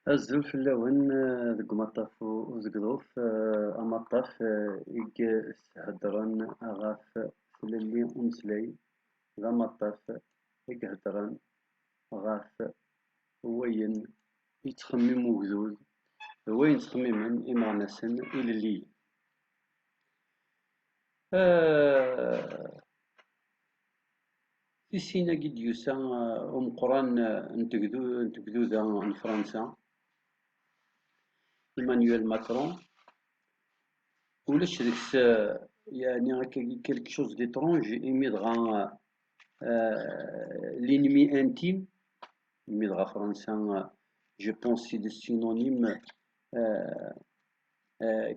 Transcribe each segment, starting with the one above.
Azul fell-awen deg umaṭṭaf uzegḍuf amaṭṭaf s-heddren ɣef tlelli umeslay d amaṭṭaf heddren ɣef wayen yettxemmim ugdud d wayen ttxemmimen imeɣnasen ilelliyen. Tissin-agi d-yusa umeqqran n tegduda n Fransa, Emmanuel Macron, ulac deg-s يعني quelque chose d'étrange imi dɣa l'ennemi intime imi dɣa Fransa je pense c'est des synonymes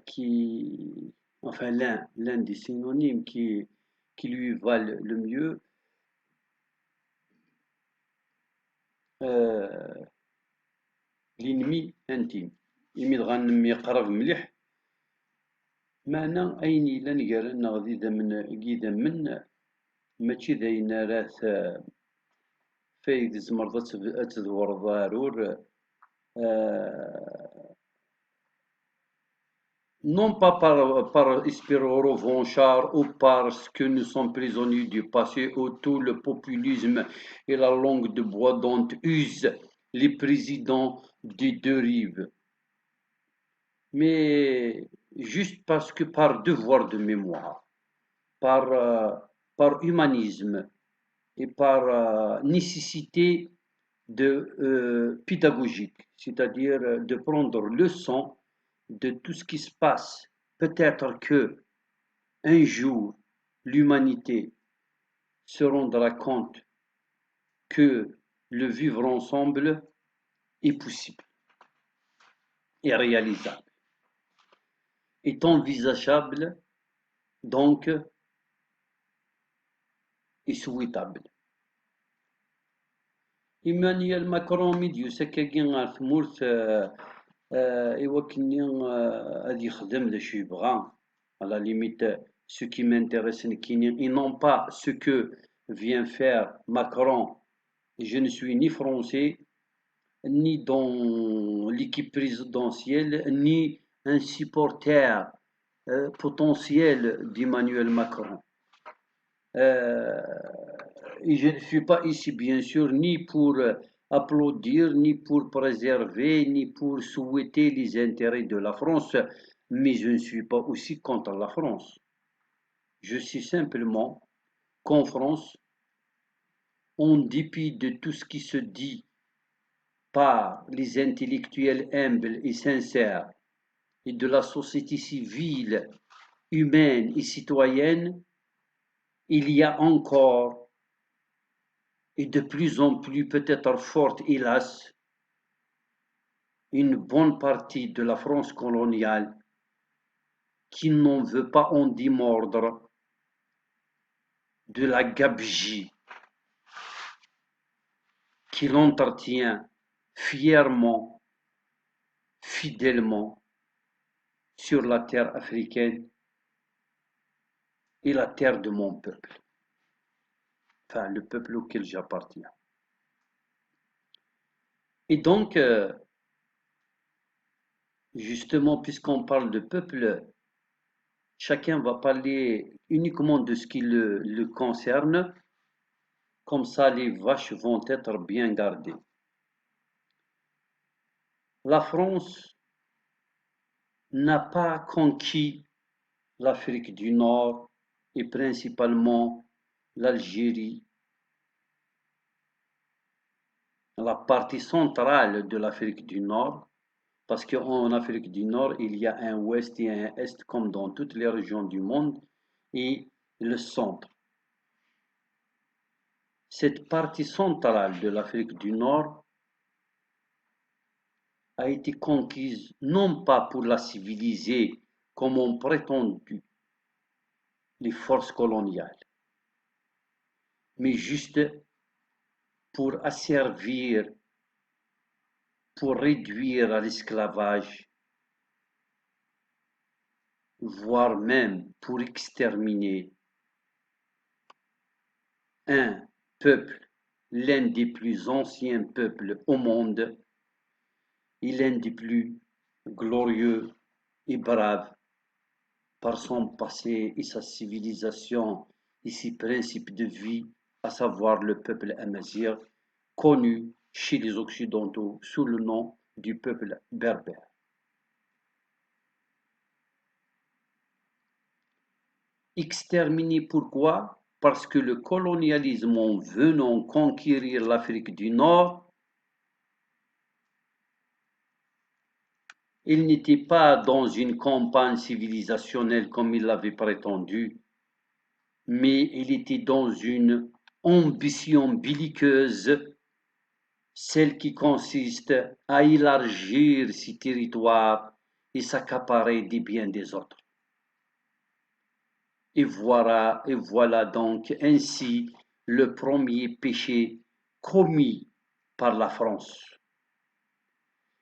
qui enfin l'un des synonymes qui lui valent le mieux l'ennemi intime imi dɣa nemyeqrab mliḥ maɛna ayen yellan gar-aneɣ d idammen mačči d ayen ara fayeg tzemreḍ ad tdewwreḍ aɛrur non pas par esprit revanchard ou parce que nous sommes prisonniers du passé où tout le populisme et la langue de bois dont usent les présidents des deux rives, mais juste parce que par devoir de mémoire, par humanisme et par nécessité pédagogique, c'est-à-dire de prendre leçon de tout ce qui se passe. Peut-être que un jour, l'humanité se rendra compte que le vivre ensemble est possible, est réalisable, est envisageable, donc est souhaitable. Emmanuel Macron mi d-yusa-kagi ɣer tmurt iwakken ad yexdem d acu yebɣa, à la limite ce qui m'intéresse nekkini et non pas ce que vient faire Macron. Je ne suis ni français, ni dans l'équipe présidentielle, ni un supporter potentiel d'Emmanuel Macron. Et je ne suis pas ici, bien sûr, ni pour applaudir, ni pour préserver, ni pour souhaiter les intérêts de la France, mais je ne suis pas aussi contre la France. Je sais simplement qu'en France, en dépit de tout ce qui se dit par les intellectuels humbles et sincères et de la société civile, humaine et citoyenne, il y a encore, et de plus en plus peut-être forte, hélas, une bonne partie de la France coloniale qui n'en veut pas en démordre de la gabegie qu'il entretient fièrement, fidèlement sur la terre africaine et la terre de mon peuple, enfin le peuple auquel j'appartiens. Et donc, justement, puisqu'on parle de peuple, chacun va parler uniquement de ce qui le concerne, comme ça les vaches vont être bien gardées. La France n'a pas conquis l'Afrique du Nord et principalement l'Algérie, la partie centrale de l'Afrique du Nord, parce qu'en Afrique du Nord, il y a un ouest et un est comme dans toutes les régions du monde, et le centre. Cette partie centrale de l'Afrique du Nord a été conquise non pas pour la civiliser comme ont prétendu les forces coloniales, mais juste pour asservir, pour réduire à l'esclavage, voire même pour exterminer un peuple, l'un des plus anciens peuples au monde, est l'un des plus glorieux et braves par son passé et sa civilisation et ses principes de vie, à savoir le peuple amazigh, connu chez les Occidentaux sous le nom du peuple berbère. Exterminé pourquoi? Parce que le colonialisme en venant conquérir l'Afrique du Nord, il n'était pas dans une campagne civilisationnelle comme il l'avait prétendu, mais il était dans une ambition belliqueuse, celle qui consiste à élargir ses territoires et s'accaparer des biens des autres. Et voilà donc ainsi le premier péché commis par la France.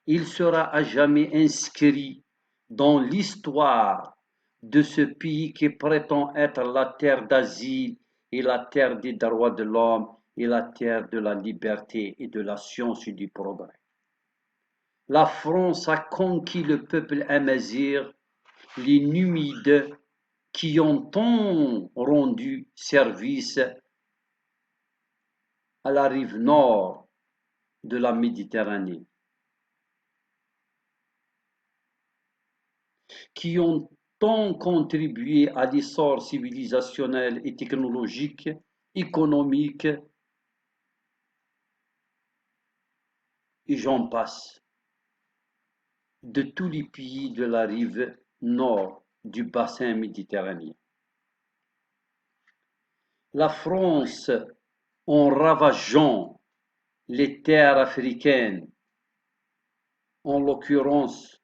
Il sera à jamais inscrit dans l'histoire de ce pays qui prétend être la terre d'asile et la terre des droits de l'homme et la terre de la liberté et de la science et du progrès. La France a conquis le peuple amazigh, les Numides, qui ont tant rendu service à la rive nord de la Méditerranée, qui ont tant contribué à l'essor civilisationnel et technologique, économique, et j'en passe, de tous les pays de la rive nord du bassin méditerranéen. La France, en ravageant les terres africaines, en l'occurrence,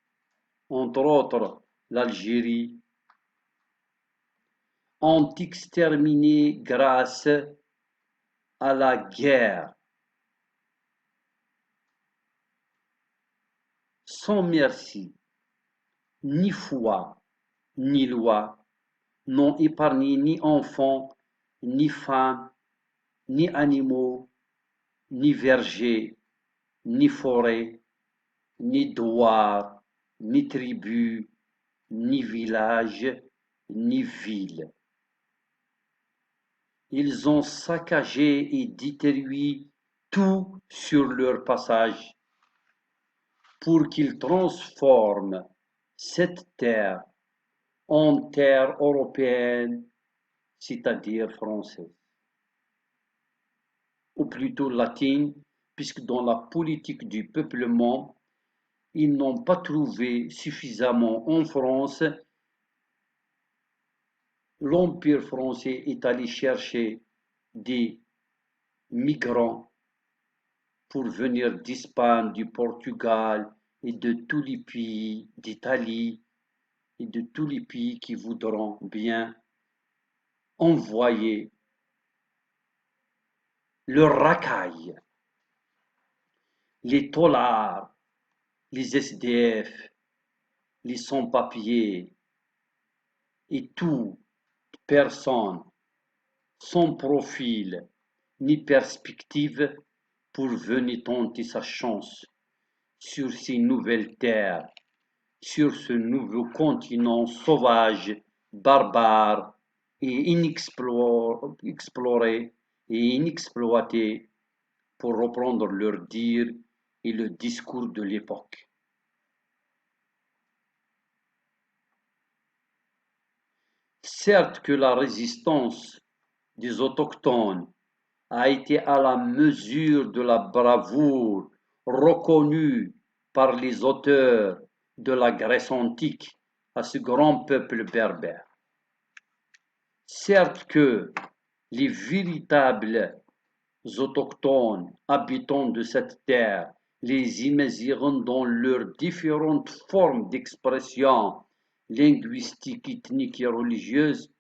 entre autres, l'Algérie, ont exterminé grâce à la guerre, sans merci, ni foi, ni loi, n'ont épargné ni enfants, ni femmes, ni animaux, ni vergers, ni forêts, ni douars, ni tribus, ni villages, ni villes. Ils ont saccagé et détruit tout sur leur passage pour qu'ils transforment cette terre en terre européenne, c'est-à-dire française, ou plutôt latine, puisque dans la politique du peuplement, ils n'ont pas trouvé suffisamment en France. L'Empire français est allé chercher des migrants pour venir d'Espagne, du Portugal et de tous les pays d'Italie et de tous les pays qui voudront bien envoyer leurs racailles, les taulards, les SDF, les sans-papiers et toute personne sans profil ni perspective pour venir tenter sa chance sur ces nouvelles terres, sur ce nouveau continent sauvage, barbare et inexploré et inexploité, pour reprendre leur dire et le discours de l'époque. Certes que la résistance des autochtones a été à la mesure de la bravoure reconnue par les auteurs de la Grèce antique à ce grand peuple berbère. Certes que les véritables autochtones habitants de cette terre, les imagiront dans leurs différentes formes d'expression linguistique, ethnique et religieuse,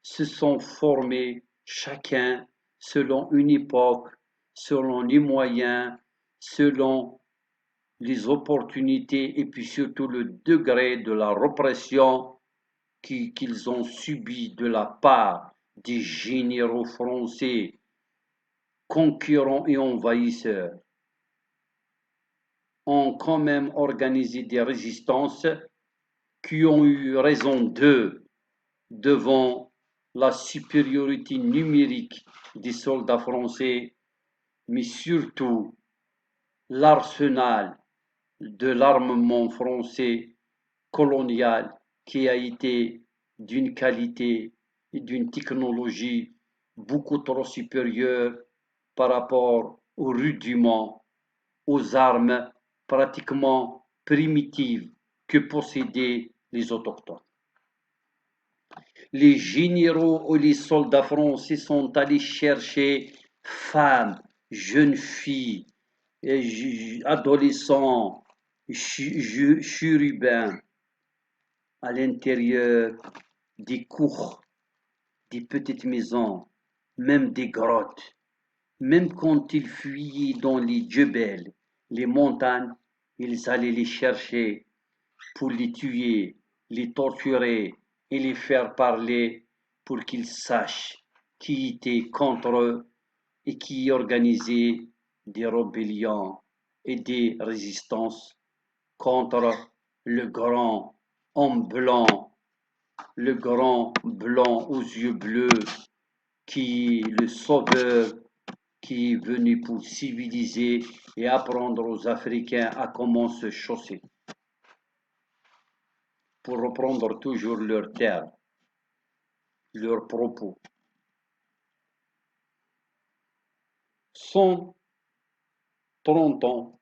se sont formés chacun selon une époque, selon les moyens, selon les opportunités et puis surtout le degré de la répression qu'ils ont subi de la part des généraux français conquérants et envahisseurs. ont quand même organisé des résistances qui ont eu raison d'eux devant la supériorité numérique des soldats français, mais surtout l'arsenal de l'armement français colonial qui a été d'une qualité et d'une technologie beaucoup trop supérieure par rapport aux rudiments, aux armes pratiquement primitives que possédaient les autochtones. Les généraux ou les soldats français sont allés chercher femmes, jeunes filles, adolescents, chérubins à l'intérieur des cours, des petites maisons, même des grottes. Même quand ils fuyaient dans les djebels, les montagnes, ils allaient les chercher pour les tuer, les torturer et les faire parler pour qu'ils sachent qui était contre eux et qui organisait des rébellions et des résistances contre le grand homme blanc, le grand blanc aux yeux bleus qui est le sauveur qui est venu pour civiliser et apprendre aux Africains à comment se chausser. Pour reprendre toujours leurs termes, leurs propos. 130 ans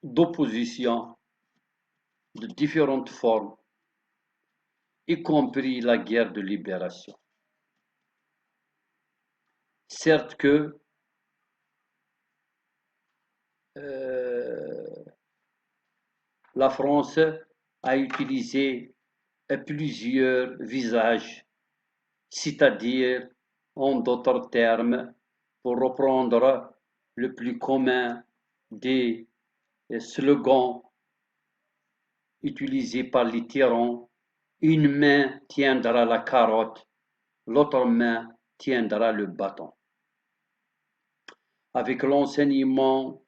d'opposition de différentes formes, y compris la guerre de libération. Certes que la France a utilisé plusieurs visages, c'est-à-dire, en d'autres termes, pour reprendre le plus commun des slogans utilisés par les tyrans, une main tiendra la carotte, l'autre main tiendra le bâton. Avec l'enseignement,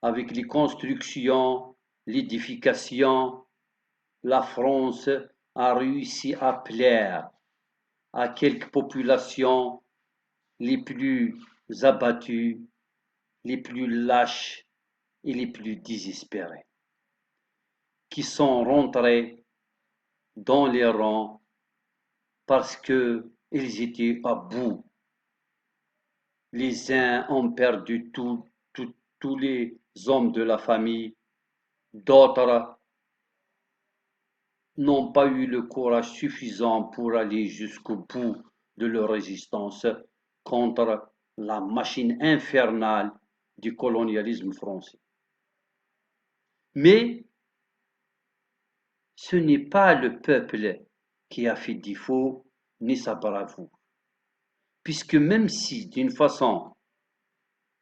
avec les constructions, l'édification, la France a réussi à plaire à quelques populations les plus abattues, les plus lâches et les plus désespérées, qui sont rentrés dans les rangs parce qu'ils étaient à bout. Les uns ont perdu tous les hommes de la famille, d'autres n'ont pas eu le courage suffisant pour aller jusqu'au bout de leur résistance contre la machine infernale du colonialisme français. Mais ce n'est pas le peuple qui a fait défaut ni sa bravoure, puisque même si d'une façon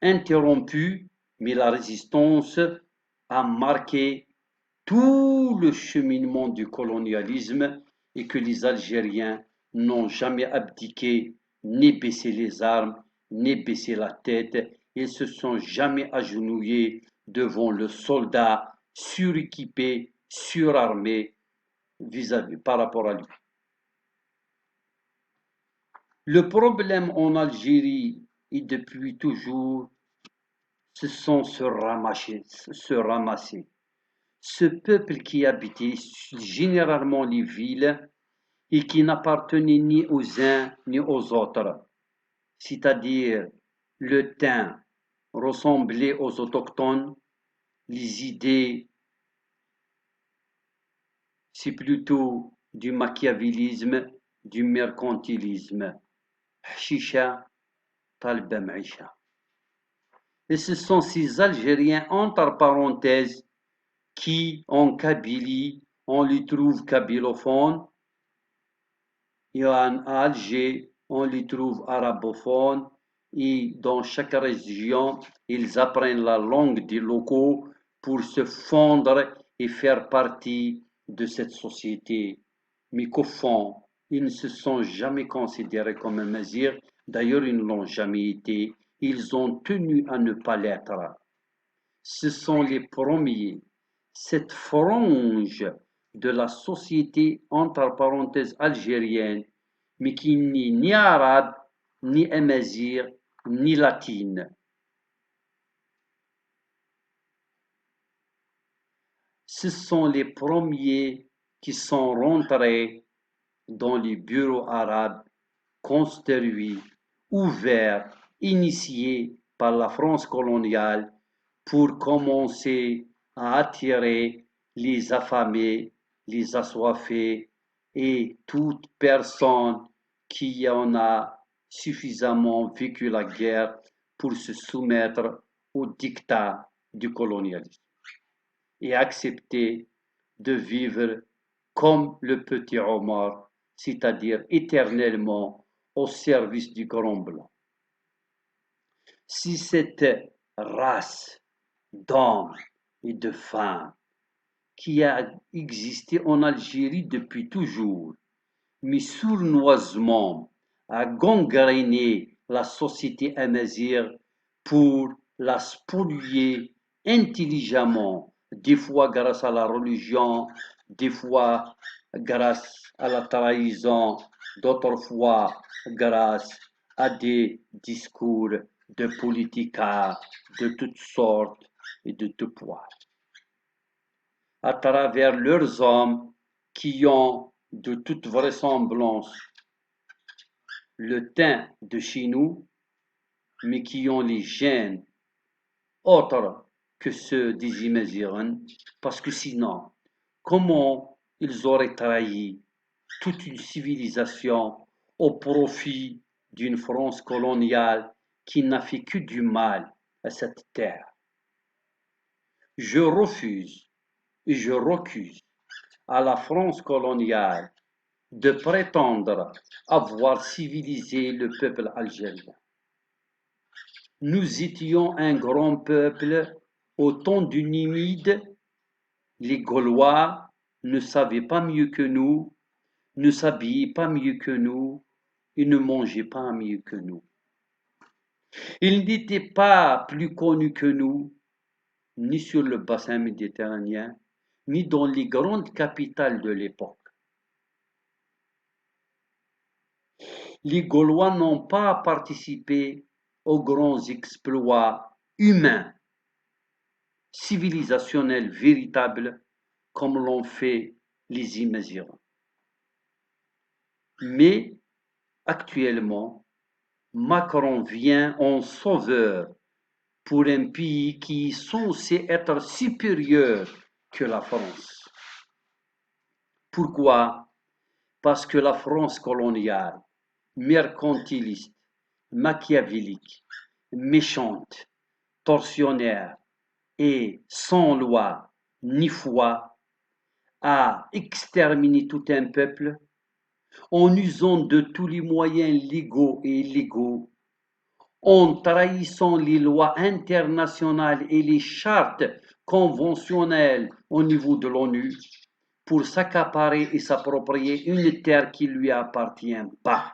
interrompue, mais la résistance a marqué tout le cheminement du colonialisme et que les Algériens n'ont jamais abdiqué, ni baissé les armes, ni baissé la tête. Ils se sont jamais agenouillés devant le soldat suréquipé, surarmé vis-à-vis par rapport à lui. Le problème en Algérie et depuis toujours, ce sont se ramasser. Ce peuple qui habitait généralement les villes et qui n'appartenait ni aux uns ni aux autres, c'est-à-dire le teint ressemblait aux autochtones, les idées, c'est plutôt du machiavélisme, du mercantilisme. Chicha, talba maïcha. Et ce sont ces Algériens, entre parenthèses, qui, en Kabylie, on les trouve kabylophones, et à Alger, on les trouve arabophones, et dans chaque région, ils apprennent la langue des locaux pour se fondre et faire partie de cette société. Mais qu'au fond, ils ne se sont jamais considérés comme un mazir, d'ailleurs ils ne l'ont jamais été, ils ont tenu à ne pas l'être. Ce sont les premiers. Cette frange de la société, entre parenthèses algérienne, mais qui n'est ni arabe, ni amazigh, ni latine. Ce sont les premiers qui sont rentrés dans les bureaux arabes construits, ouverts, initiés par la France coloniale pour commencer à attirer les affamés, les assoiffés et toute personne qui en a suffisamment vécu la guerre pour se soumettre au diktat du colonialisme et accepter de vivre comme le petit Omar, c'est-à-dire éternellement au service du Grand Blanc. Si cette race d'hommes et de femmes qui a existé en Algérie depuis toujours, mais sournoisement a gangréné la société amazigh pour la spolier intelligemment, des fois grâce à la religion, des fois grâce à la trahison, d'autres fois grâce à des discours de politica de toutes sortes et de tout poids, à travers leurs hommes qui ont de toute vraisemblance le teint de chez nous, mais qui ont les gènes autres que ceux des Imazighen, parce que sinon, comment ils auraient trahi toute une civilisation au profit d'une France coloniale qui n'a fait que du mal à cette terre? Je refuse et je recuse à la France coloniale de prétendre avoir civilisé le peuple algérien. Nous étions un grand peuple au temps du Numide. Les Gaulois ne savaient pas mieux que nous, ne s'habillaient pas mieux que nous et ne mangeaient pas mieux que nous. Ils n'étaient pas plus connus que nous, ni sur le bassin méditerranéen, ni dans les grandes capitales de l'époque. Les Gaulois n'ont pas participé aux grands exploits humains, civilisationnels véritables, comme l'ont fait les Imazigh. Mais actuellement, Macron vient en sauveur pour un pays qui est censé être supérieur que la France. Pourquoi? Parce que la France coloniale, mercantiliste, machiavélique, méchante, tortionnaire et sans loi ni foi, a exterminé tout un peuple en usant de tous les moyens légaux et illégaux, en trahissant les lois internationales et les chartes conventionnelles au niveau de l'ONU pour s'accaparer et s'approprier une terre qui ne lui appartient pas.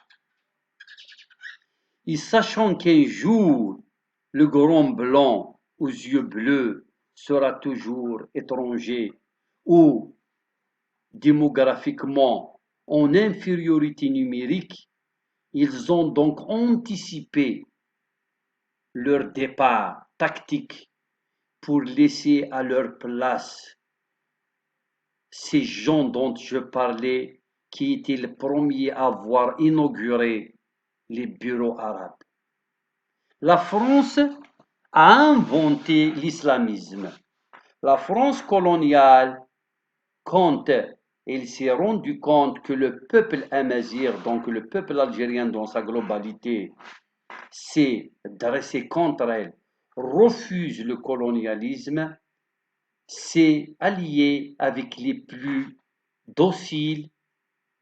Et sachant qu'un jour, le Grand Blanc aux yeux bleus sera toujours étranger ou démographiquement en infériorité numérique, ils ont donc anticipé leur départ tactique pour laisser à leur place ces gens dont je parlais qui étaient les premiers à avoir inauguré les bureaux arabes. La France a inventé l'islamisme. La France coloniale, quand elle s'est rendu compte que le peuple amazigh, donc le peuple algérien dans sa globalité, s'est dressé contre elle, refuse le colonialisme, s'est allié avec les plus dociles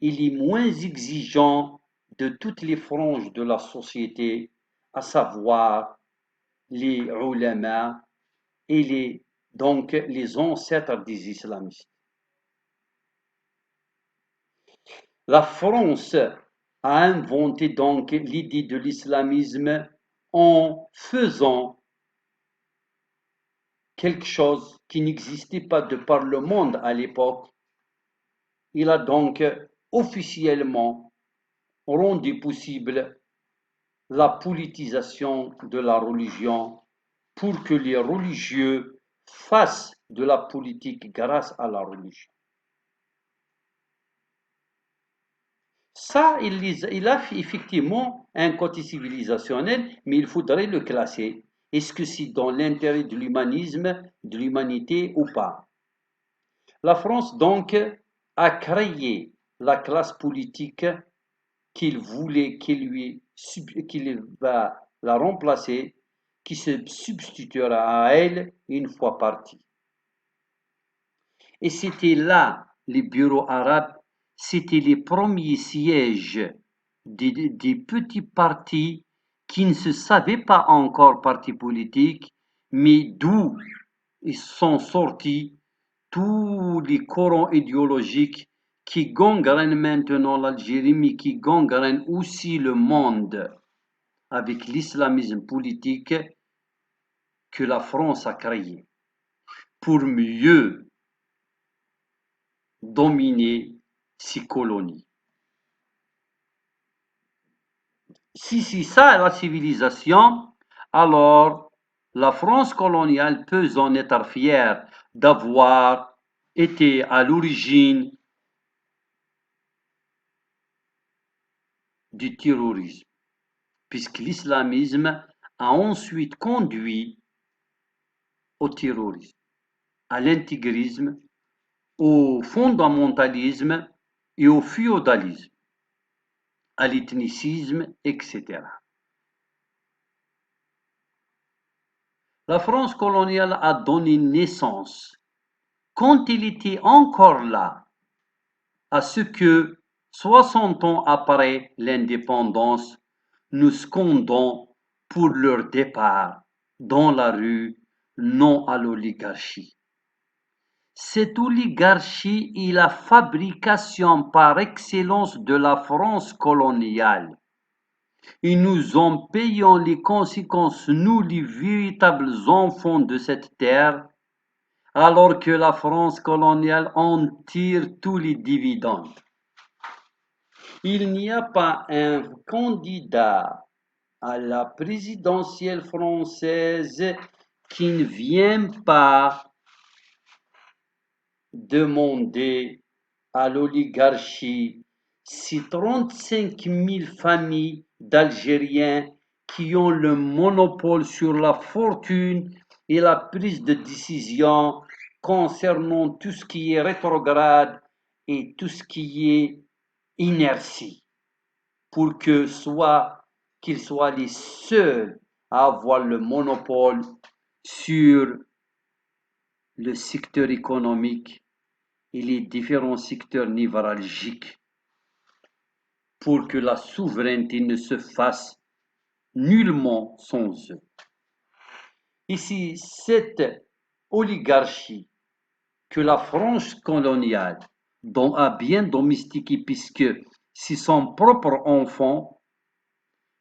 et les moins exigeants de toutes les franges de la société, à savoir les ulama et donc les ancêtres des islamistes. La France a inventé donc l'idée de l'islamisme en faisant quelque chose qui n'existait pas de par le monde à l'époque. Il a donc officiellement rendu possible la politisation de la religion pour que les religieux fassent de la politique grâce à la religion. Ça, il a effectivement un côté civilisationnel, mais il faudrait le classer. Est-ce que c'est dans l'intérêt de l'humanisme, de l'humanité ou pas? La France, donc, a créé la classe politique qu'il voulait, qu'il va la remplacer, qui se substituera à elle une fois partie. Et c'était là, les bureaux arabes, c'était les premiers sièges des petits partis qui ne se savaient pas encore partis politiques, mais d'où ils sont sortis tous les courants idéologiques qui gangrènent maintenant l'Algérie, mais qui gangrènent aussi le monde avec l'islamisme politique que la France a créé pour mieux dominer ses colonies. Si c'est ça la civilisation, alors la France coloniale peut en être fière d'avoir été à l'origine du terrorisme, puisque l'islamisme a ensuite conduit au terrorisme, à l'intégrisme, au fondamentalisme et au féodalisme, à l'ethnicisme, etc. La France coloniale a donné naissance, quand il était encore là, à ce que, 60 ans après l'indépendance, nous scandons pour leur départ dans la rue, non à l'oligarchie. Cette oligarchie est la fabrication par excellence de la France coloniale. Et nous en payons les conséquences, nous les véritables enfants de cette terre, alors que la France coloniale en tire tous les dividendes. Il n'y a pas un candidat à la présidentielle française qui ne vient pas demander à l'oligarchie ces 35 000 familles d'Algériens qui ont le monopole sur la fortune et la prise de décision concernant tout ce qui est rétrograde et tout ce qui est inertie, pour qu'ils soient les seuls à avoir le monopole sur le secteur économique et les différents secteurs névralgiques pour que la souveraineté ne se fasse nullement sans eux. Et c'est cette oligarchie que la France coloniale a bien domestiquée, puisque c'est son propre enfant,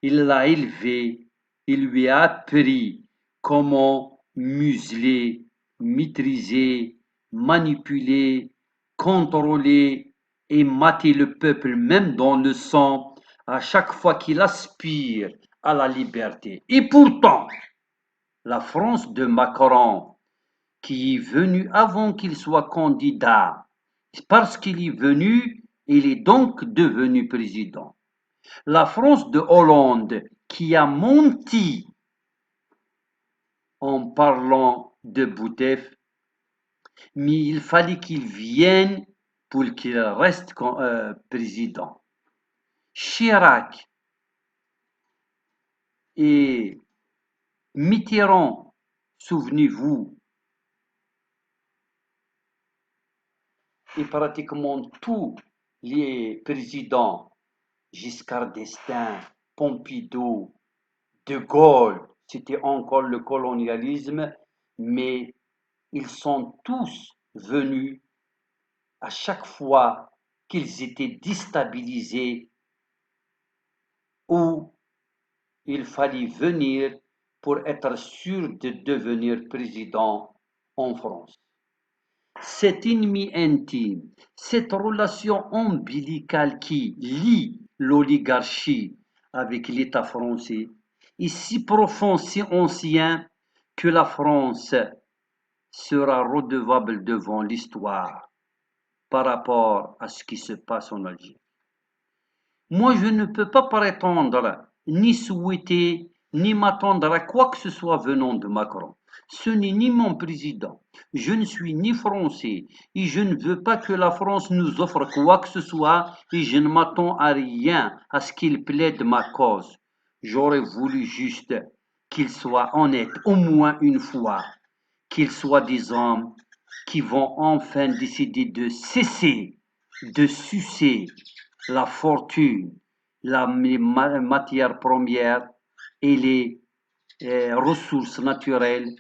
il l'a élevé, il lui a appris comment museler, maîtriser, manipuler, contrôler et mater le peuple, même dans le sang, à chaque fois qu'il aspire à la liberté. Et pourtant, la France de Macron, qui est venu avant qu'il soit candidat, parce qu'il est venu, il est donc devenu président. La France de Hollande, qui a menti en parlant de Boutef, mais il fallait qu'il vienne pour qu'il reste président. Chirac et Mitterrand, souvenez-vous, et pratiquement tous les présidents, Giscard d'Estaing, Pompidou, De Gaulle, c'était encore le colonialisme, mais ils sont tous venus à chaque fois qu'ils étaient déstabilisés ou il fallait venir pour être sûr de devenir président en France. Cet ennemi intime, cette relation ombilicale qui lie l'oligarchie avec l'État français est si profond, si ancien, que la France sera redevable devant l'histoire par rapport à ce qui se passe en Algérie. Moi, je ne peux pas prétendre, ni souhaiter, ni m'attendre à quoi que ce soit venant de Macron. Ce n'est ni mon président. Je ne suis ni français et je ne veux pas que la France nous offre quoi que ce soit et je ne m'attends à rien à ce qu'il plaide ma cause. J'aurais voulu juste qu'il soit honnête au moins une fois, qu'ils soient des hommes qui vont enfin décider de cesser de sucer la fortune, les matières premières et les ressources naturelles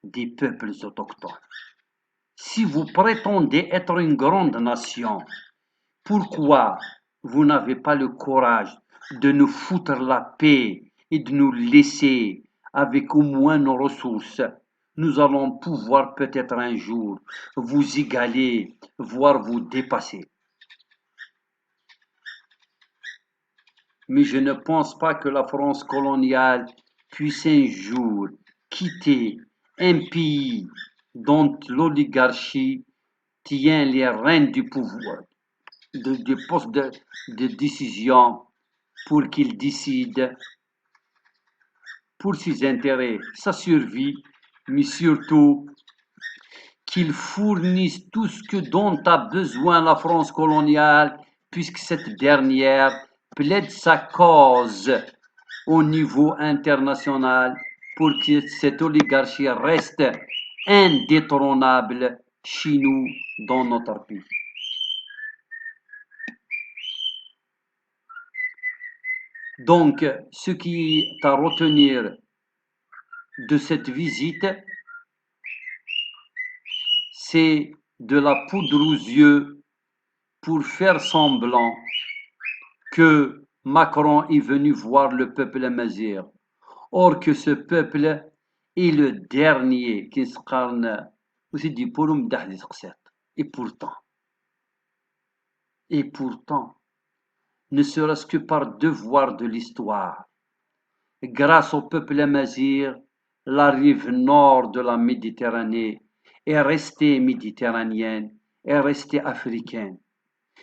des peuples autochtones. Si vous prétendez être une grande nation, pourquoi vous n'avez pas le courage de nous foutre la paix et de nous laisser avec au moins nos ressources? Nous allons pouvoir peut-être un jour vous égaler, voire vous dépasser. Mais je ne pense pas que la France coloniale puisse un jour quitter un pays dont l'oligarchie tient les rênes du pouvoir, des postes de décision pour qu'il décide pour ses intérêts, sa survie, mais surtout qu'il fournisse tout ce que dont a besoin la France coloniale, puisque cette dernière plaide sa cause au niveau international pour que cette oligarchie reste indétrônable chez nous dans notre pays. Donc, ce qui est à retenir de cette visite, c'est de la poudre aux yeux pour faire semblant que Macron est venu voir le peuple amazigh. Or que ce peuple est le dernier qui se carne aussi dit pour et pourtant, ne serait-ce que par devoir de l'histoire, grâce au peuple amazigh, la rive nord de la Méditerranée est restée méditerranéenne, est restée africaine.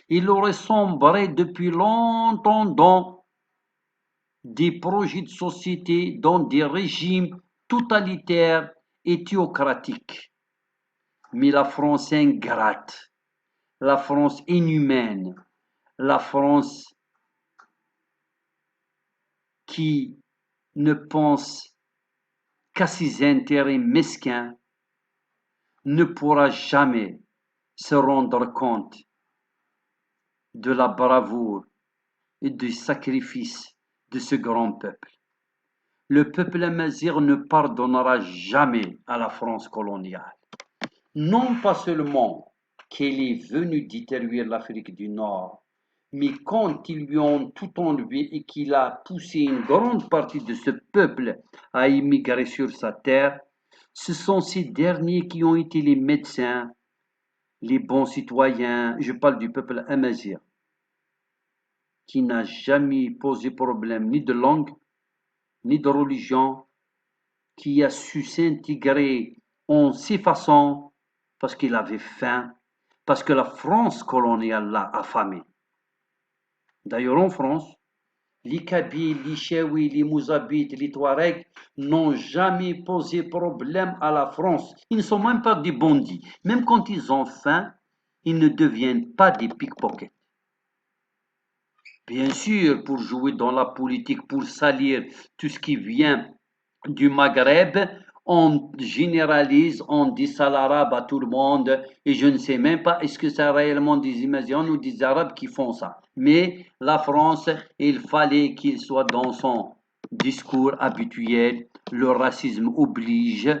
Il aurait sombré depuis longtemps dans des projets de société, dans des régimes totalitaires et théocratiques. Mais la France ingrate, la France inhumaine, la France qui ne pense qu'à ses intérêts mesquins, ne pourra jamais se rendre compte de la bravoure et du sacrifice de ce grand peuple. Le peuple amazigh ne pardonnera jamais à la France coloniale. Non pas seulement qu'elle est venue détruire l'Afrique du Nord, mais quand ils lui ont tout enlevé et qu'il a poussé une grande partie de ce peuple à immigrer sur sa terre, ce sont ces derniers qui ont été les médecins, les bons citoyens, je parle du peuple amazigh, qui n'a jamais posé problème ni de langue, ni de religion, qui a su s'intégrer en ses façons parce qu'il avait faim, parce que la France coloniale l'a affamé. D'ailleurs, en France, les Kabyles, les Chaouis, les Mouzabites, les Touaregs n'ont jamais posé problème à la France. Ils ne sont même pas des bandits. Même quand ils ont faim, ils ne deviennent pas des pickpockets. Bien sûr, pour jouer dans la politique, pour salir tout ce qui vient du Maghreb, on généralise, on dit ça l'arabe à tout le monde, et je ne sais même pas est-ce que c'est réellement des Imagéens ou des Arabes qui font ça. Mais la France, il fallait qu'il soit dans son discours habituel, le racisme oblige,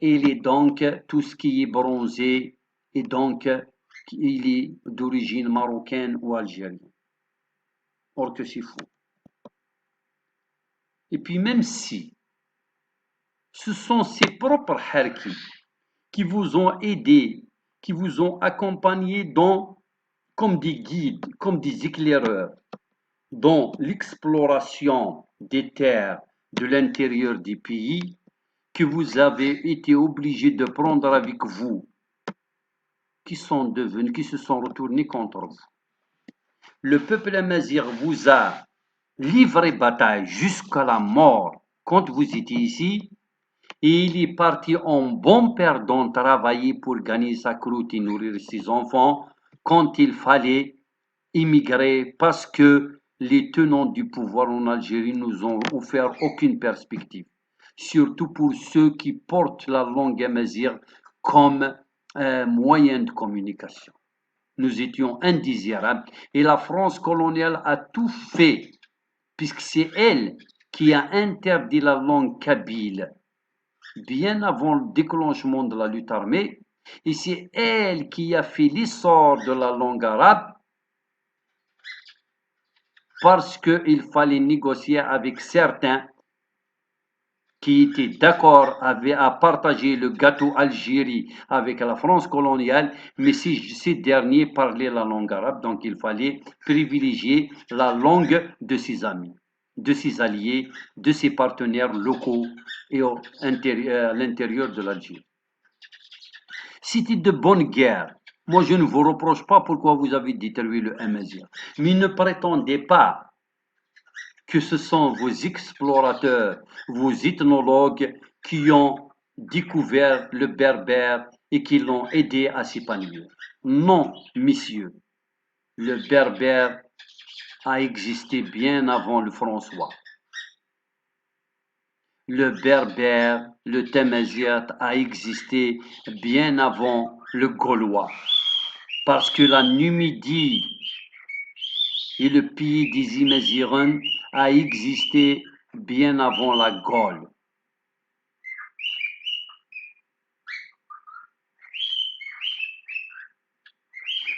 il est donc tout ce qui est bronzé, et donc il est d'origine marocaine ou algérienne. Or que c'est fou. Et puis même si ce sont ses propres harkis qui vous ont aidé, qui vous ont accompagné comme des guides, comme des éclaireurs, dans l'exploration des terres de l'intérieur des pays que vous avez été obligé de prendre avec vous, qui se sont retournés contre vous. Le peuple amazigh vous a livré bataille jusqu'à la mort quand vous étiez ici, et il est parti en bon perdant travailler pour gagner sa croûte et nourrir ses enfants quand il fallait immigrer parce que les tenants du pouvoir en Algérie nous ont offert aucune perspective, surtout pour ceux qui portent la langue amazigh comme moyen de communication. Nous étions indésirables et la France coloniale a tout fait, puisque c'est elle qui a interdit la langue kabyle bien avant le déclenchement de la lutte armée, et c'est elle qui a fait l'essor de la langue arabe parce qu'il fallait négocier avec certains qui étaient d'accord à partager le gâteau Algérie avec la France coloniale, mais ces derniers parlaient la langue arabe, donc il fallait privilégier la langue de ses amis, de ses alliés, de ses partenaires locaux et à l'intérieur de l'Algérie. C'était de bonne guerre. Moi, je ne vous reproche pas pourquoi vous avez détruit le Amazigh, mais ne prétendez pas que ce sont vos explorateurs, vos ethnologues qui ont découvert le berbère et qui l'ont aidé à s'épanouir. Non, messieurs, le berbère a existé bien avant le François. Le berbère, le tamazight a existé bien avant le gaulois. Parce que la Numidie et le pays des Imazighen a existé bien avant la Gaule.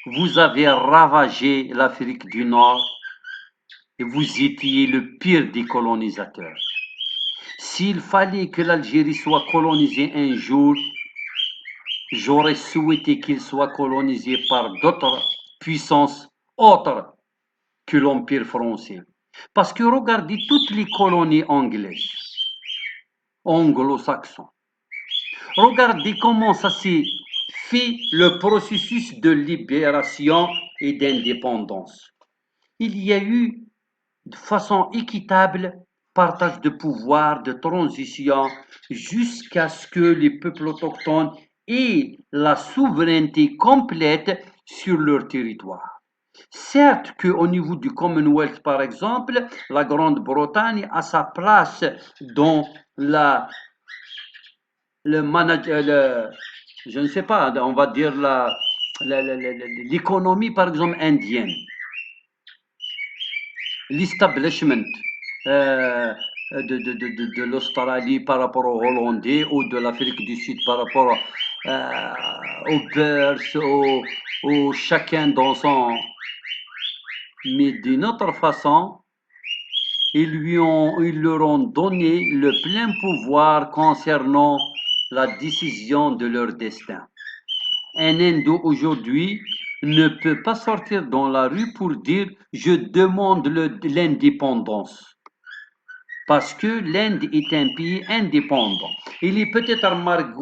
Vous avez ravagé l'Afrique du Nord et vous étiez le pire des colonisateurs. S'il fallait que l'Algérie soit colonisée un jour, j'aurais souhaité qu'il soit colonisé par d'autres puissances autres que l'Empire français. Parce que regardez toutes les colonies anglaises, anglo-saxons. Regardez comment ça s'est fait le processus de libération et d'indépendance. Il y a eu de façon équitable partage de pouvoir, de transition, jusqu'à ce que les peuples autochtones aient la souveraineté complète sur leur territoire. Certes qu'au niveau du Commonwealth, par exemple, la Grande-Bretagne a sa place dans je ne sais pas, on va dire l'économie, par exemple, indienne, l'establishment de l'Australie par rapport aux Hollandais ou de l'Afrique du Sud par rapport aux Boers, au chacun dans son... Mais d'une autre façon, ils leur ont donné le plein pouvoir concernant la décision de leur destin. Un Indo aujourd'hui ne peut pas sortir dans la rue pour dire je demande l'indépendance. Parce que l'Inde est un pays indépendant. Il est peut-être mal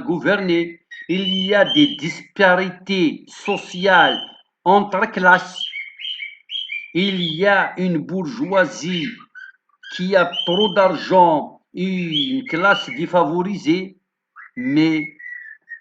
gouverné. Il y a des disparités sociales entre classes. Il y a une bourgeoisie qui a trop d'argent et une classe défavorisée. Mais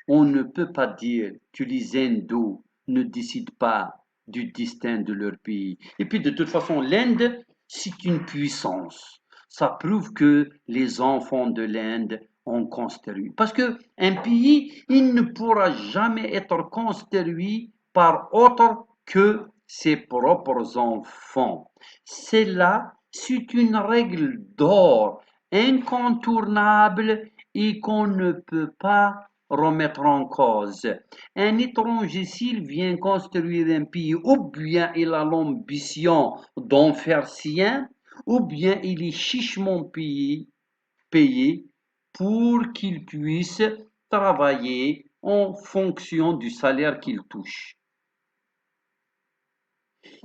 on ne peut pas dire que les Indos ne décident pas du destin de leur pays. Et puis de toute façon, l'Inde, c'est une puissance. Ça prouve que les enfants de l'Inde ont construit. Parce que un pays, il ne pourra jamais être construit par autre que ses propres enfants. C'est là, c'est une règle d'or incontournable et qu'on ne peut pas remettre en cause. Un étranger, s'il vient construire un pays, ou bien il a l'ambition d'en faire sien, ou bien il est chichement payé pour qu'il puisse travailler en fonction du salaire qu'ils touchent.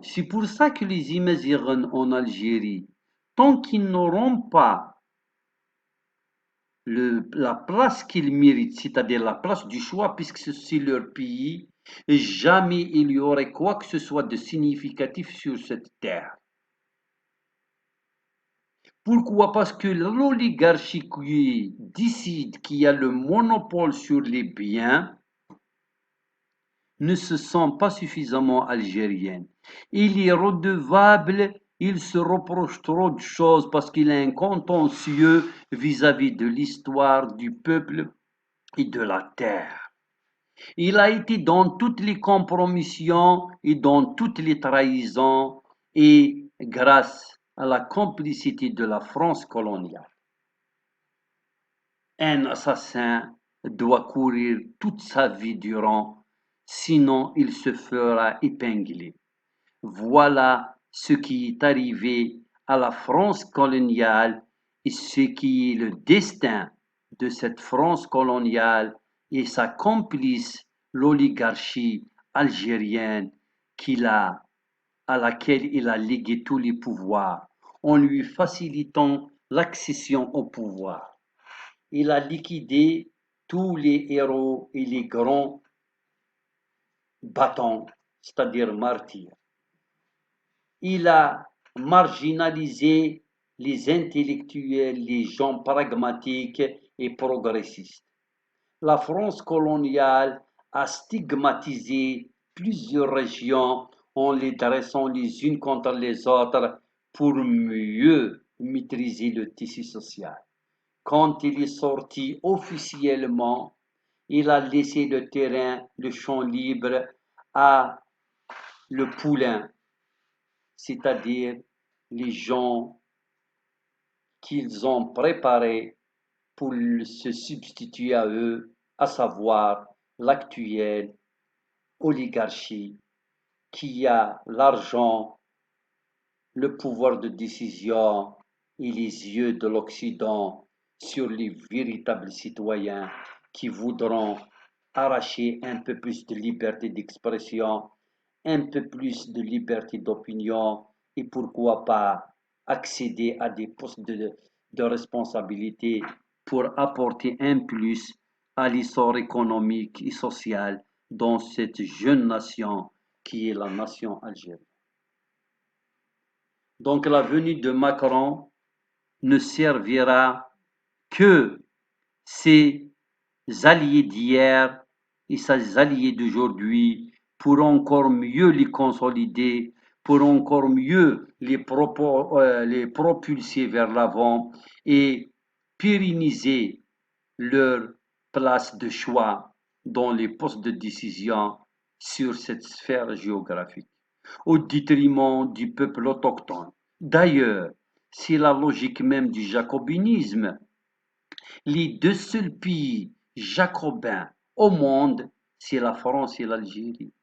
C'est pour ça que les immigrants en Algérie, tant qu'ils n'auront pas la place qu'ils méritent, c'est-à-dire la place du choix, puisque c'est leur pays, jamais il y aurait quoi que ce soit de significatif sur cette terre. Pourquoi? Parce que l'oligarchie qui décide, qui a le monopole sur les biens, ne se sent pas suffisamment algérienne. Il est redevable, il se reproche trop de choses parce qu'il est un contentieux vis-à-vis de l'histoire du peuple et de la terre. Il a été dans toutes les compromissions et dans toutes les trahisons et grâce à la complicité de la France coloniale. Un assassin doit courir toute sa vie durant, sinon il se fera épingler. Voilà ce qui est arrivé à la France coloniale et ce qui est le destin de cette France coloniale et sa complice, l'oligarchie algérienne à laquelle il a légué tous les pouvoirs, en lui facilitant l'accession au pouvoir. Il a liquidé tous les héros et les grands battants, c'est-à-dire martyrs. Il a marginalisé les intellectuels, les gens pragmatiques et progressistes. La France coloniale a stigmatisé plusieurs régions en les dressant les unes contre les autres pour mieux maîtriser le tissu social. Quand il est sorti officiellement, il a laissé le terrain, le champ libre à le poulain, c'est-à-dire les gens qu'ils ont préparés pour se substituer à eux, à savoir l'actuelle oligarchie qui a l'argent, le pouvoir de décision et les yeux de l'Occident sur les véritables citoyens qui voudront arracher un peu plus de liberté d'expression, un peu plus de liberté d'opinion et pourquoi pas accéder à des postes de responsabilité pour apporter un plus à l'essor économique et social dans cette jeune nation qui est la nation algérienne. Donc la venue de Macron ne servira que ses alliés d'hier et ses alliés d'aujourd'hui pour encore mieux les consolider, pour encore mieux les propulser vers l'avant et pérenniser leur place de choix dans les postes de décision sur cette sphère géographique, au détriment du peuple autochtone. D'ailleurs, c'est la logique même du jacobinisme. Les deux seuls pays jacobins au monde, c'est la France et l'Algérie.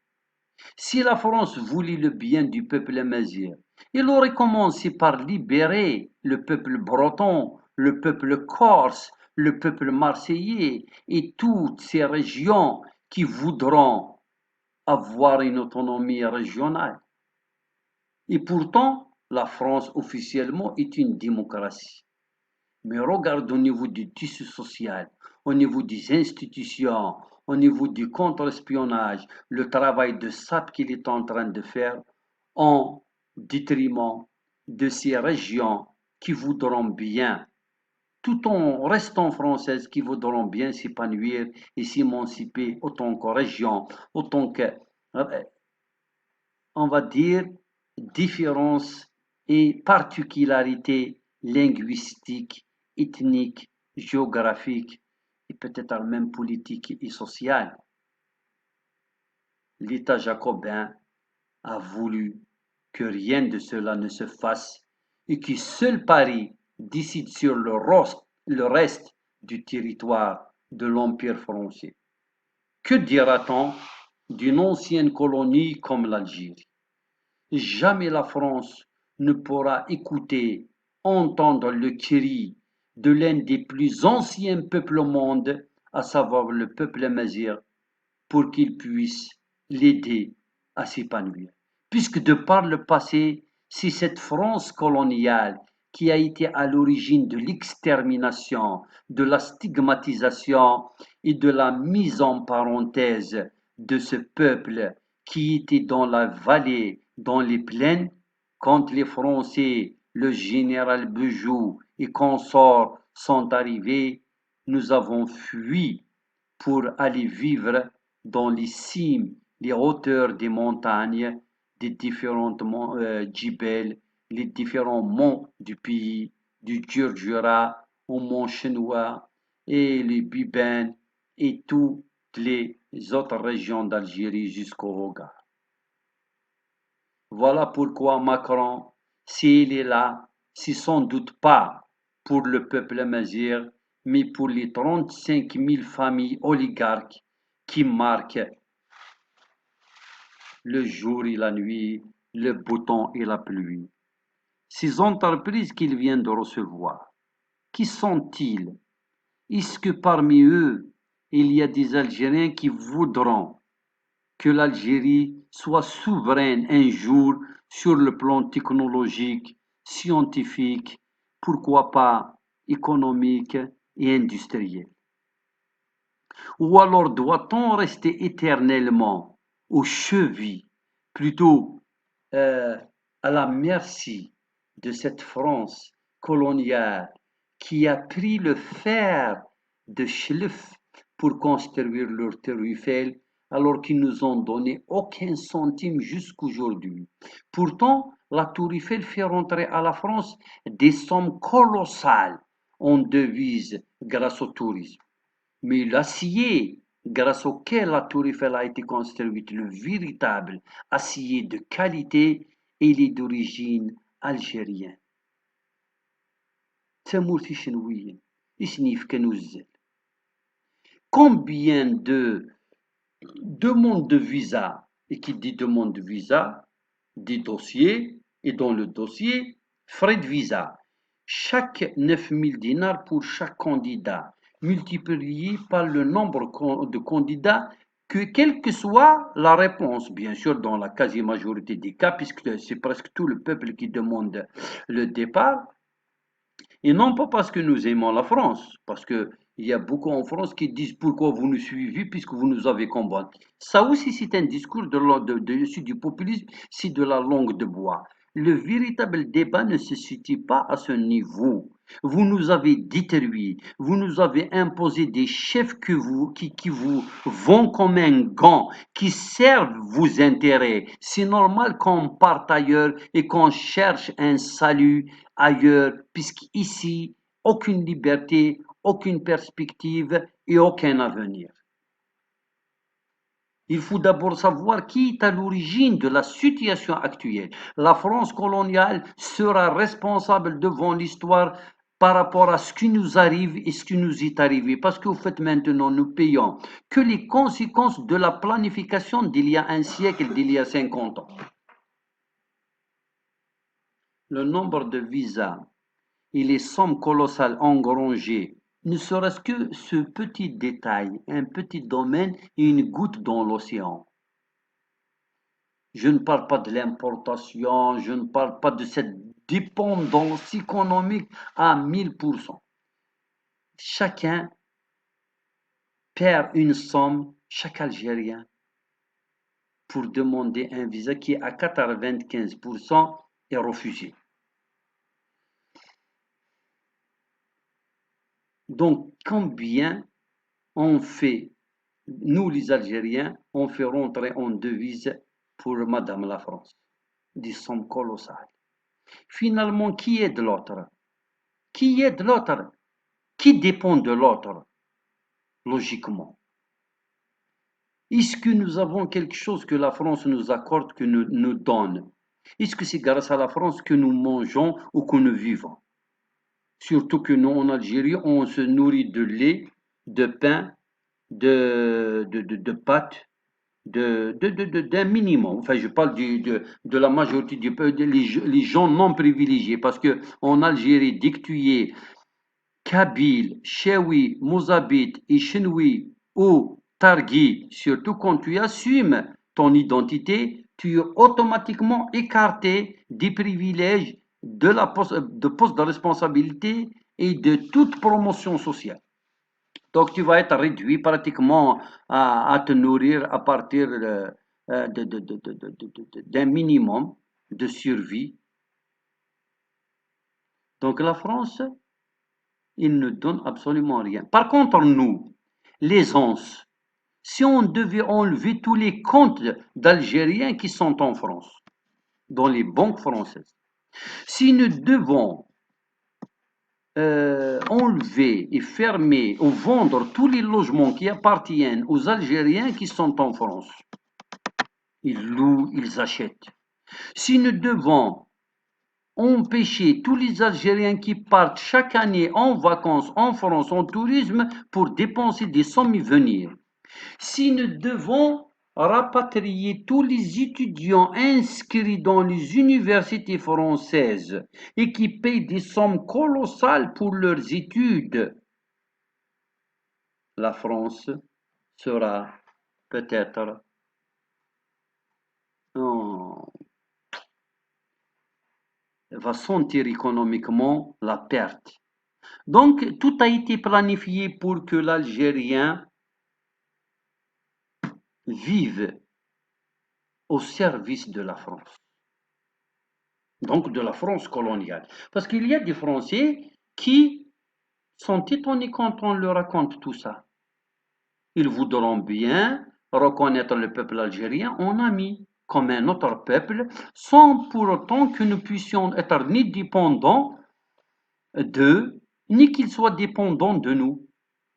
Si la France voulait le bien du peuple amazigh, elle aurait commencé par libérer le peuple breton, le peuple corse, le peuple marseillais et toutes ces régions qui voudront avoir une autonomie régionale. Et pourtant, la France officiellement est une démocratie. Mais regarde au niveau du tissu social, au niveau des institutions, au niveau du contre-espionnage, le travail de sape qu'il est en train de faire en détriment de ces régions qui voudront bien, tout en restant françaises, qui voudront bien s'épanouir et s'émanciper autant que région, autant que, on va dire, différences et particularités linguistiques, ethniques, géographiques et peut-être même politiques et sociales. L'État jacobin a voulu que rien de cela ne se fasse et que seul Paris décide sur le reste du territoire de l'Empire français. Que dira-t-on d'une ancienne colonie comme l'Algérie? Jamais la France ne pourra écouter, entendre le cri de l'un des plus anciens peuples au monde à savoir le peuple amazigh, pour qu'il puisse l'aider à s'épanouir. Puisque de par le passé, c'est cette France coloniale qui a été à l'origine de l'extermination, de la stigmatisation et de la mise en parenthèse de ce peuple qui était dans la vallée, dans les plaines, quand les Français, le général Bugeaud et consorts sont arrivés, nous avons fui pour aller vivre dans les cimes, les hauteurs des montagnes, des différentes djibels, les différents monts du pays, du Djurdjura au mont Chenois et les Bibènes et toutes les autres régions d'Algérie jusqu'au Hogar. Voilà pourquoi Macron, s'il est là, c'est sans doute pas pour le peuple amazigh, mais pour les 35 000 familles oligarques qui marquent le jour et la nuit, le beau temps et la pluie. Ces entreprises qu'il vient de recevoir, qui sont-ils? Est-ce que parmi eux, il y a des Algériens qui voudront que l'Algérie soit souveraine un jour sur le plan technologique, scientifique, pourquoi pas économique et industriel? Ou alors doit-on rester éternellement aux chevilles, plutôt euh, à la merci de cette France coloniale qui a pris le fer de Schliff pour construire leur Tour Eiffel alors qu'ils nous ont donné aucun centime jusqu'aujourd'hui. Pourtant, la Tour Eiffel fait rentrer à la France des sommes colossales en devises grâce au tourisme. Mais l'acier grâce auquel la Tour Eiffel a été construite, le véritable acier de qualité, il est d'origine algérienne. تمورتي شنوية يسنيف نوزل. Combien de demandes de visa, et qui dit demande de visa, dit dossier, et dans le dossier, frais de visa. Chaque 9000 dinars pour chaque candidat, multiplié par le nombre de candidats, que quelle que soit la réponse, bien sûr dans la quasi-majorité des cas, puisque c'est presque tout le peuple qui demande le départ, et non pas parce que nous aimons la France, parce que il y a beaucoup en France qui disent pourquoi vous nous suivez puisque vous nous avez combattu. Ça aussi, c'est un discours du populisme, c'est de la langue de bois. Le véritable débat ne se situe pas à ce niveau. Vous nous avez détruits, vous nous avez imposé des chefs qui vous vont comme un gant, qui servent vos intérêts. C'est normal qu'on parte ailleurs et qu'on cherche un salut ailleurs, puisqu'ici, aucune liberté, aucune perspective et aucun avenir. Il faut d'abord savoir qui est à l'origine de la situation actuelle. La France coloniale sera responsable devant l'histoire par rapport à ce qui nous arrive et ce qui nous est arrivé. Parce qu'au fait, maintenant, nous payons que les conséquences de la planification d'il y a un siècle, d'il y a 50 ans. Le nombre de visas et les sommes colossales engrangées, ne serait-ce que ce petit détail, un petit domaine et une goutte dans l'océan. Je ne parle pas de l'importation, je ne parle pas de cette dépendance économique à 1000%. Chacun perd une somme, chaque Algérien, pour demander un visa qui à 95% est refusé. Donc, combien on fait, nous les Algériens, on fait rentrer en devise pour Madame la France? Des sommes colossales. Finalement, qui est de l'autre? Qui est de l'autre? Qui dépend de l'autre, logiquement? Est-ce que nous avons quelque chose que la France nous accorde, que nous donne? Est-ce que c'est grâce à la France que nous mangeons ou que nous vivons? Surtout que nous, en Algérie, on se nourrit de lait, de pain, de pâtes, d'un minimum. Enfin, je parle de la majorité du peuple, les gens non privilégiés. Parce que en Algérie, dès que tu es Kabyle, Chewi, Mozabite et Chinois ou Targhi, surtout quand tu assumes ton identité, tu es automatiquement écarté des privilèges de poste de responsabilité et de toute promotion sociale. Donc, tu vas être réduit pratiquement à te nourrir à partir d'un minimum de survie. Donc, la France, il ne donne absolument rien. Par contre, nous, les onces, si on devait enlever tous les comptes d'Algériens qui sont en France, dans les banques françaises, si nous devons enlever et fermer ou vendre tous les logements qui appartiennent aux Algériens qui sont en France, ils louent, ils achètent. Si nous devons empêcher tous les Algériens qui partent chaque année en vacances en France, en tourisme, pour dépenser des sommes et venir. Si nous devons rapatrier tous les étudiants inscrits dans les universités françaises et qui payent des sommes colossales pour leurs études, la France sera peut-être va sentir économiquement la perte. Donc, tout a été planifié pour que l'Algérien vive au service de la France. Donc, de la France coloniale. Parce qu'il y a des Français qui sont étonnés quand on leur raconte tout ça. Ils voudront bien reconnaître le peuple algérien en ami, comme un autre peuple, sans pour autant que nous puissions être ni dépendants d'eux, ni qu'ils soient dépendants de nous,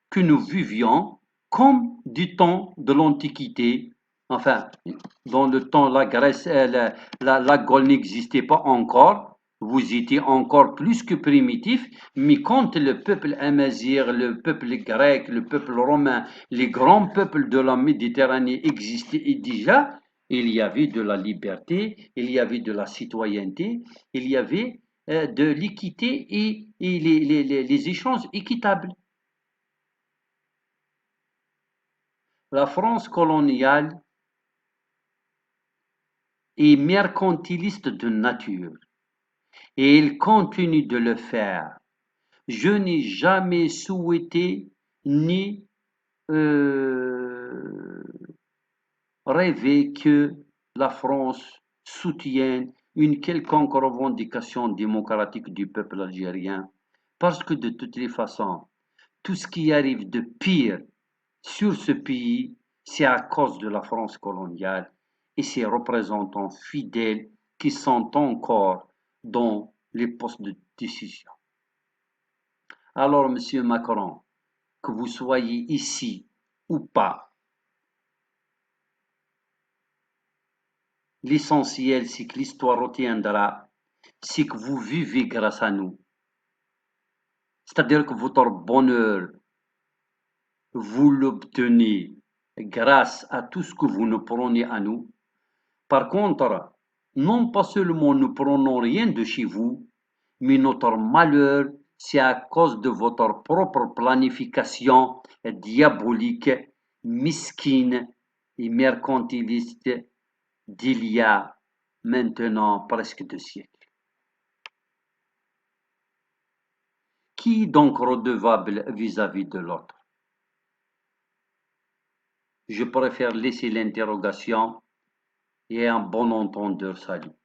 que nous vivions comme du temps de l'Antiquité. Enfin, dans le temps, la Grèce, la Gaule n'existait pas encore. Vous étiez encore plus que primitif, mais quand le peuple amazigh, le peuple grec, le peuple romain, les grands peuples de la Méditerranée existaient déjà, il y avait de la liberté, il y avait de la citoyenneté, il y avait de l'équité et les échanges équitables. La France coloniale est mercantiliste de nature et elle continue de le faire. Je n'ai jamais souhaité ni rêvé que la France soutienne une quelconque revendication démocratique du peuple algérien, parce que de toutes les façons, tout ce qui arrive de pire sur ce pays, c'est à cause de la France coloniale et ses représentants fidèles qui sont encore dans les postes de décision. Alors, Monsieur Macron, que vous soyez ici ou pas, l'essentiel, c'est que l'histoire retiendra, c'est que vous vivez grâce à nous. C'est-à-dire que votre bonheur, vous l'obtenez grâce à tout ce que vous nous prenez à nous. Par contre, non pas seulement nous prenons rien de chez vous, mais notre malheur, c'est à cause de votre propre planification diabolique, mesquine et mercantiliste d'il y a maintenant presque 2 siècles. Qui est donc redevable vis-à-vis de l'autre? Je préfère laisser l'interrogation et un bon entendeur salut.